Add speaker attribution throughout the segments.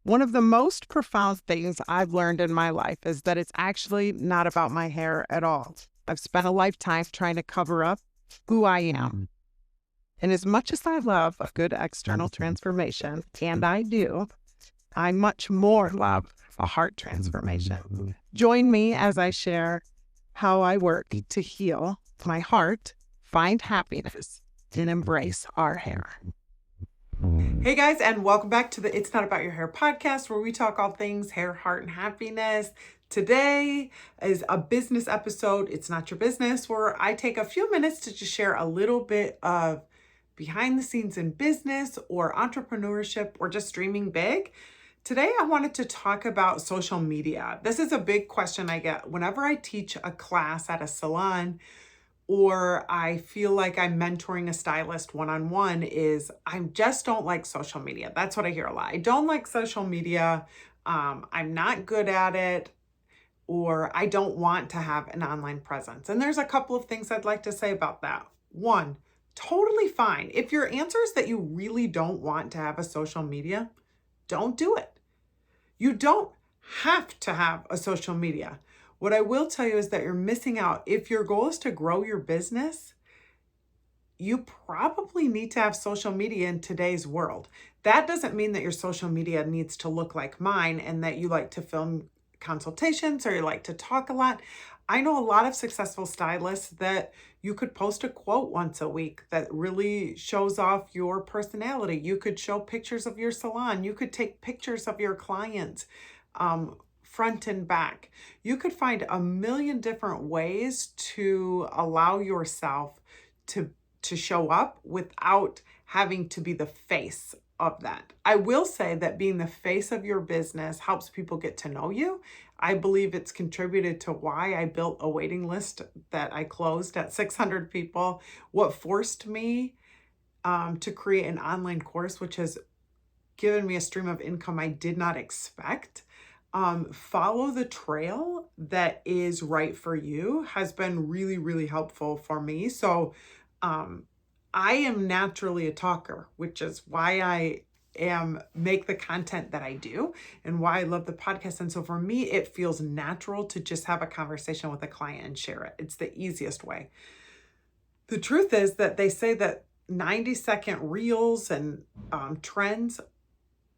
Speaker 1: One of the most profound things I've learned in my life is that it's actually not about my hair at all. I've spent a lifetime trying to cover up who I am. And as much as I love a good external transformation, and I do, I much more love a heart transformation. Join me as I share how I work to heal my heart, find happiness, and embrace our hair. Hey guys, and welcome back to the It's Not About Your Hair podcast, where we talk all things hair, heart, and happiness. Today is a business episode. It's not your business, where I take a few minutes to just share a little bit of behind the scenes in business or entrepreneurship or just dreaming big. Today, I wanted to talk about social media. This is a big question I get whenever I teach a class at a salon, or I feel like I'm mentoring a stylist one-on-one. Is I just don't like social media. That's what I hear a lot. I don't like social media. I'm not good at it, or I don't want to have an online presence. And there's a couple of things I'd like to say about that. One, totally fine. If your answer is that you really don't want to have a social media, don't do it. You don't have to have a social media. What I will tell you is that you're missing out. If your goal is to grow your business, you probably need to have social media in today's world. That doesn't mean that your social media needs to look like mine and that you like to film consultations or you like to talk a lot. I know a lot of successful stylists that you could post a quote once a week that really shows off your personality. You could show pictures of your salon. You could take pictures of your clients, front and back. You could find a million different ways to allow yourself to show up without having to be the face of that. I will say that being the face of your business helps people get to know you. I believe it's contributed to why I built a waiting list that I closed at 600 people. What forced me to create an online course, which has given me a stream of income I did not expect. Follow the trail that is right for you has been really, really helpful for me. So I am naturally a talker, which is why I make the content that I do and why I love the podcast. And so for me, it feels natural to just have a conversation with a client and share it. It's the easiest way. The truth is that they say that 90-second reels and trends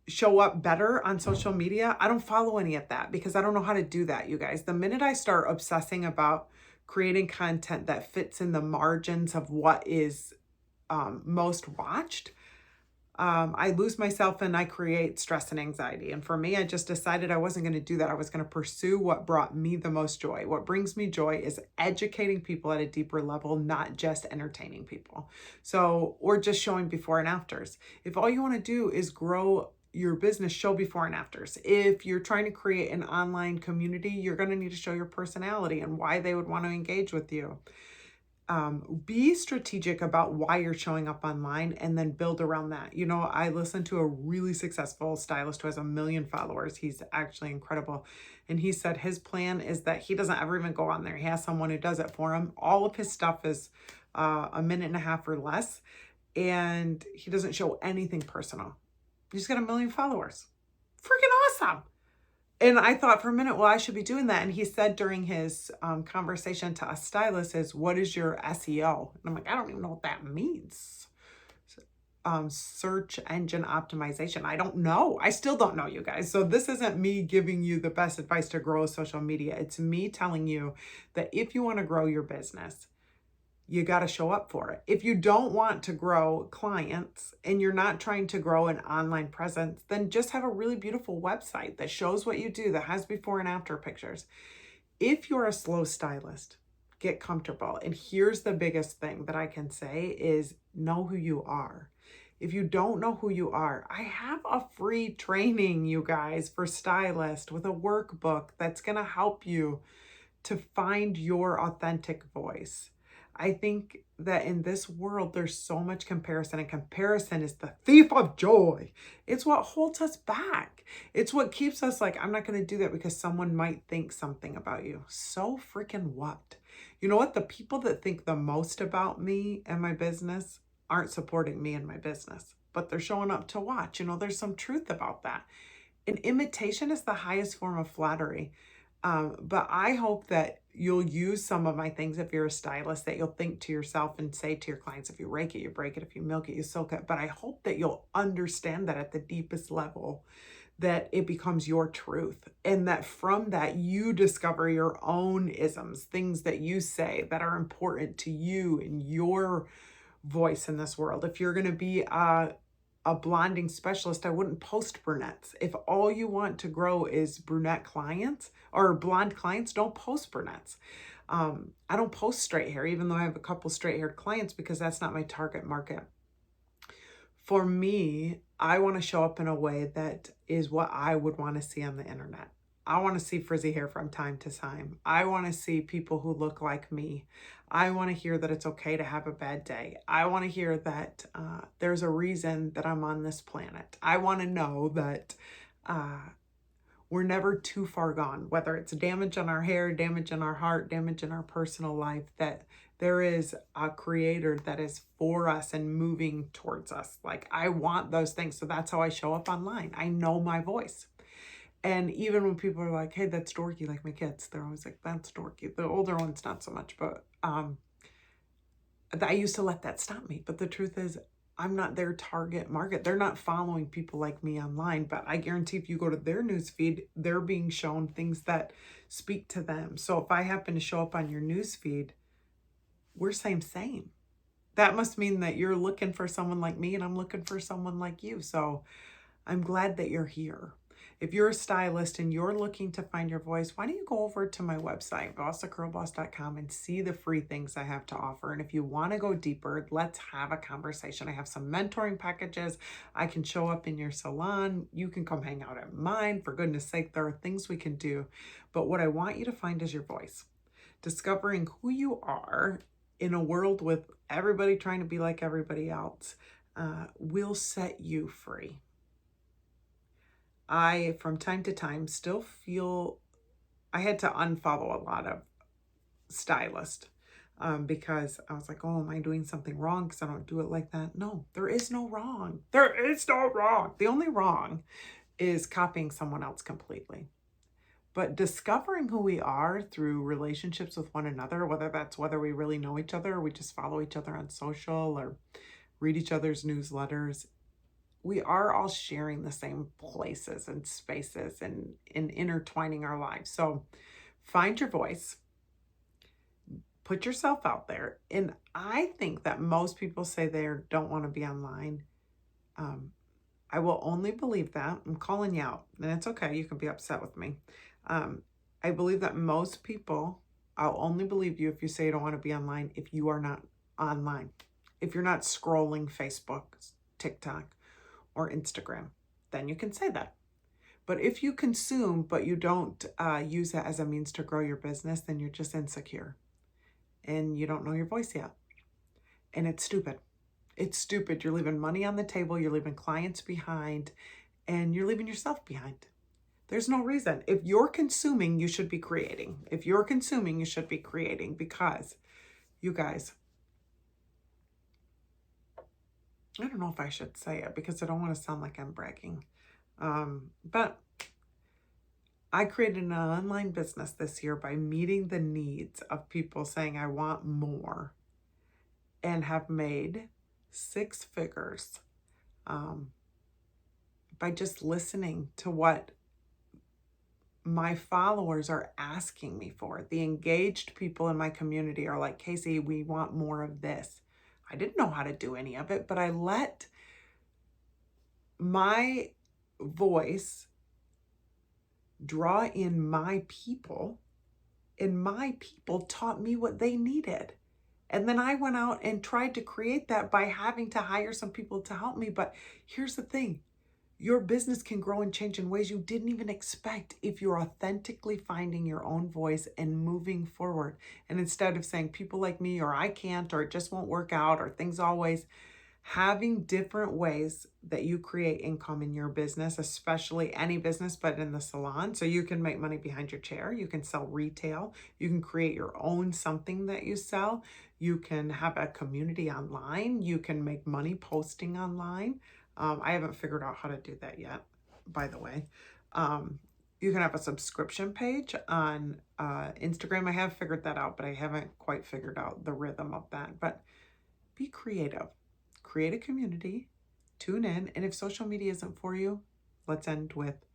Speaker 1: show up better on social media. I don't follow any of that because I don't know how to do that, you guys. The minute I start obsessing about creating content that fits in the margins of what is most watched, I lose myself and I create stress and anxiety. And for me, I just decided I wasn't going to do that. I was going to pursue what brought me the most joy. What brings me joy is educating people at a deeper level, not just entertaining people. So, or just showing before and afters. If all you want to do is grow your business, show before and afters. If you're trying to create an online community, you're going to need to show your personality and why they would want to engage with you. Be strategic about why you're showing up online and then build around that. You know, I listened to a really successful stylist who has 1 million followers. He's actually incredible. And he said his plan is that he doesn't ever even go on there. He has someone who does it for him. All of his stuff is a minute and a half or less. And he doesn't show anything personal. He's got 1 million followers. Freaking awesome. And I thought for a minute, well, I should be doing that. And he said during his conversation to us stylists is, what is your SEO? And I'm like, I don't even know what that means. Search engine optimization. I don't know. I still don't know, you guys. So this isn't me giving you the best advice to grow social media. It's me telling you that if you want to grow your business, you got to show up for it. If you don't want to grow clients and you're not trying to grow an online presence, then just have a really beautiful website that shows what you do, that has before and after pictures. If you're a slow stylist, get comfortable. And here's the biggest thing that I can say is know who you are. If you don't know who you are, I have a free training, you guys, for stylists with a workbook that's going to help you to find your authentic voice. I think that in this world, there's so much comparison, and comparison is the thief of joy. It's what holds us back. It's what keeps us like, I'm not going to do that because someone might think something about you. So freaking what? You know what? The people that think the most about me and my business aren't supporting me and my business, but they're showing up to watch. You know, there's some truth about that. And imitation is the highest form of flattery. But I hope that you'll use some of my things if you're a stylist, that you'll think to yourself and say to your clients, if you rake it, you break it, if you milk it, you soak it. But I hope that you'll understand that at the deepest level, that it becomes your truth. And that from that, you discover your own isms, things that you say that are important to you and your voice in this world. If you're going to be a blonding specialist, I wouldn't post brunettes. If all you want to grow is brunette clients or blonde clients, don't post brunettes. I don't post straight hair, even though I have a couple straight haired clients, because that's not my target market. For me, I want to show up in a way that is what I would want to see on the internet. I want to see frizzy hair from time to time. I want to see people who look like me. I want to hear that it's okay to have a bad day. I want to hear that there's a reason that I'm on this planet. I want to know that we're never too far gone, whether it's damage on our hair, damage in our heart, damage in our personal life, that there is a creator that is for us and moving towards us. Like, I want those things. So that's how I show up online. I know my voice. And even when people are like, hey, that's dorky, like my kids, they're always like, that's dorky. The older ones, not so much, but I used to let that stop me. But the truth is, I'm not their target market. They're not following people like me online, but I guarantee if you go to their news feed, they're being shown things that speak to them. So if I happen to show up on your news feed, we're same. That must mean that you're looking for someone like me and I'm looking for someone like you. So I'm glad that you're here. If you're a stylist and you're looking to find your voice, why don't you go over to my website, bossthecurlboss.com, and see the free things I have to offer. And if you want to go deeper, let's have a conversation. I have some mentoring packages. I can show up in your salon. You can come hang out at mine. For goodness sake, there are things we can do. But what I want you to find is your voice. Discovering who you are in a world with everybody trying to be like everybody else will set you free. I, from time to time, still feel I had to unfollow a lot of stylists because I was like, oh, am I doing something wrong because I don't do it like that? No, there is no wrong. There is no wrong. The only wrong is copying someone else completely. But discovering who we are through relationships with one another, whether we really know each other or we just follow each other on social or read each other's newsletters, we are all sharing the same places and spaces and intertwining our lives. So find your voice, put yourself out there. And I think that most people say they don't want to be online. I will only believe that. I'm calling you out, and it's okay. You can be upset with me. I believe that most people, I'll only believe you if you say you don't want to be online if you are not online. If you're not scrolling Facebook, TikTok, or Instagram, then you can say that. But if you consume, but you don't use it as a means to grow your business, then you're just insecure and you don't know your voice yet. And it's stupid. It's stupid. You're leaving money on the table, you're leaving clients behind, and you're leaving yourself behind. There's no reason. If you're consuming, you should be creating. If you're consuming, you should be creating, because you guys, I don't know if I should say it because I don't want to sound like I'm bragging. But I created an online business this year by meeting the needs of people saying, I want more, and have made 6 figures by just listening to what my followers are asking me for. The engaged people in my community are like, Casey, we want more of this. I didn't know how to do any of it, but I let my voice draw in my people, and my people taught me what they needed. And then I went out and tried to create that by having to hire some people to help me. But here's the thing. Your business can grow and change in ways you didn't even expect if you're authentically finding your own voice and moving forward. And instead of saying people like me, or I can't, or it just won't work out, or things always, having different ways that you create income in your business, especially any business, but in the salon. So you can make money behind your chair. You can sell retail. You can create your own something that you sell. You can have a community online. You can make money posting online. I haven't figured out how to do that yet. by the way. You can have a subscription page on Instagram. I have figured that out, but I haven't quite figured out the rhythm of that. But be creative. Create a community. Tune in. And if social media isn't for you, let's end with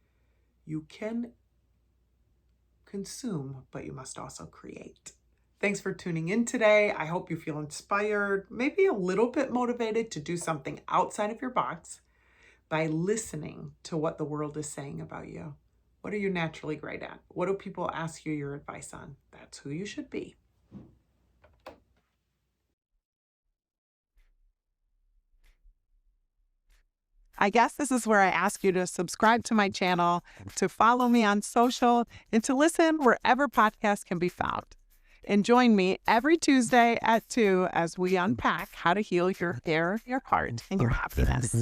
Speaker 1: you can consume, but you must also create. Thanks for tuning in today. I hope you feel inspired, maybe a little bit motivated to do something outside of your box by listening to what the world is saying about you. What are you naturally great at? What do people ask you your advice on? That's who you should be. I guess this is where I ask you to subscribe to my channel, to follow me on social, and to listen wherever podcasts can be found. And join me every Tuesday at 2 as we unpack how to heal your hair, your heart, and your happiness.